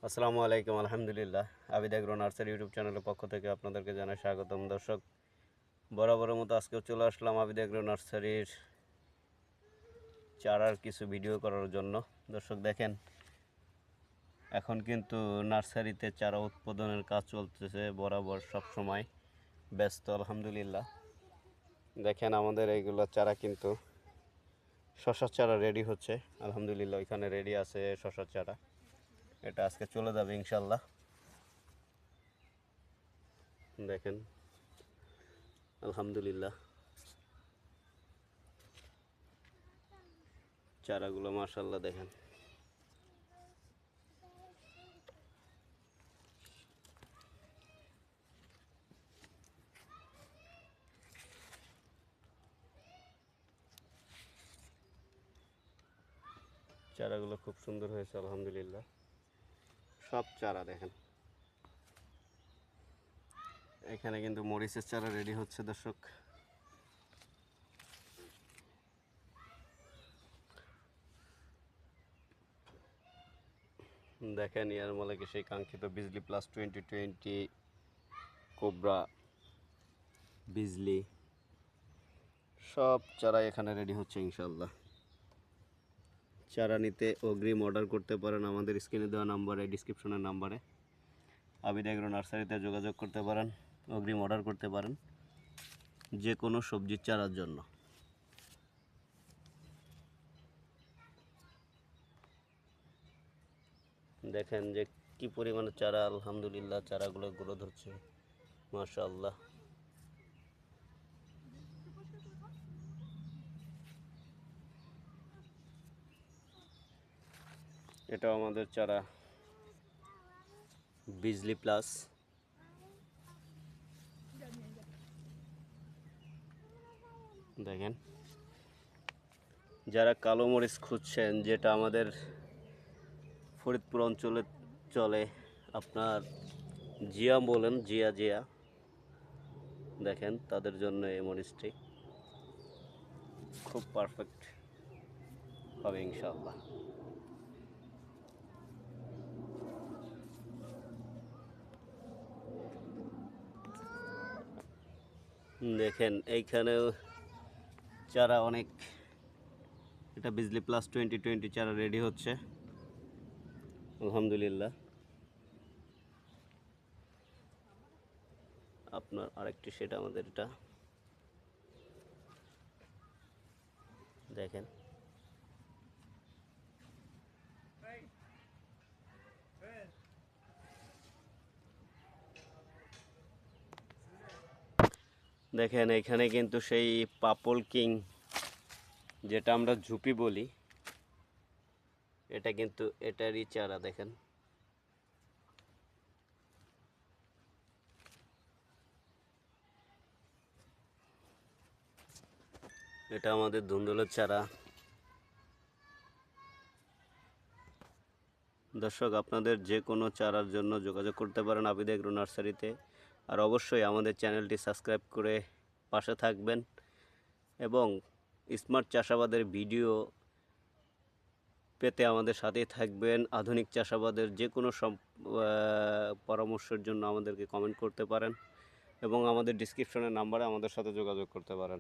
আসসালামু আলাইকুম। আলহামদুলিল্লাহ। আবিদ এগ্রো নার্সারি ইউটিউব চ্যানেলের পক্ষ থেকে আপনাদেরকে জানাই স্বাগতম। দর্শক, বরাবরের মতো আজকেও চলে আসলাম আবিদ এগ্রো নার্সারির চারার কিছু ভিডিও করার জন্য। দর্শক দেখেন, এখন কিন্তু নার্সারিতে চারা উৎপাদনের কাজ চলতেছে, বরাবর সব সময় ব্যস্ত আলহামদুলিল্লাহ। দেখেন আমাদের এইগুলো চারা কিন্তু শশার চারা রেডি হচ্ছে আলহামদুলিল্লাহ। ওইখানে রেডি আছে শশার চারা, এটা আজকে চলে যাবে ইনশাল্লাহ। দেখেন আলহামদুলিল্লাহ, চারাগুলো মাশাআল্লাহ দেখেন। চারাগুলো খুব সুন্দর হয়েছে আলহামদুলিল্লাহ। সব চারা দেখেন, এখানে কিন্তু মরিচের চারা রেডি হচ্ছে দর্শক। দেখেন ইয়ার মালিক সেই কাঙ্ক্ষিত বিজলি প্লাস 2020 কোবরা বিজলি সব চারা এখানে রেডি হচ্ছে ইনশাল্লাহ। চারা নিতে অগ্রিম অর্ডার করতে পারেন আমাদের স্ক্রিনে দেওয়া নাম্বারে, ডিসক্রিপশনের নাম্বারে আবিদ এগ্রো নার্সারিতে যোগাযোগ করতে পারেন, অগ্রিম অর্ডার করতে পারেন যে কোনো সবজির চারার জন্য। দেখেন যে কি পরিমাণে চারা আলহামদুলিল্লাহ, চারাগুলো গুলো ধরছে মাশাআল্লাহ। এটা আমাদের চারা বিজলি প্লাস। দেখেন, যারা কালো মরিচ খুঁজছেন, যেটা আমাদের ফরিদপুর অঞ্চলে চলে, আপনার জিয়া বলেন, জিয়া জিয়া, দেখেন তাদের জন্য এই মরিচটি খুব পারফেক্ট হবে ইনশাআল্লাহ। দেখেন এইখানেও চারা অনেক, এটা বিজলি প্লাস 2020 চারা রেডি হচ্ছে আলহামদুলিল্লাহ। আপনার আরেকটি সেটা আমাদের এটা দেখেন, দেখেন এখানে কিন্তু সেই পাপল কিং, যেটা আমরা ঝুপি বলি, এটা কিন্তু এটারই চারা। দেখেন এটা আমাদের ধুন্দুলের চারা। দর্শক, আপনাদের যে কোনো চারার জন্য যোগাযোগ করতে পারেন আবিদ এগ্রো নার্সারিতে। আর অবশ্যই আমাদের চ্যানেলটি সাবস্ক্রাইব করে পাশে থাকবেন এবং স্মার্ট চাষাবাদের ভিডিও পেতে আমাদের সাথেই থাকবেন। আধুনিক চাষাবাদের যে কোনো পরামর্শের জন্য আমাদেরকে কমেন্ট করতে পারেন এবং আমাদের ডিসক্রিপশনের নাম্বারে আমাদের সাথে যোগাযোগ করতে পারেন।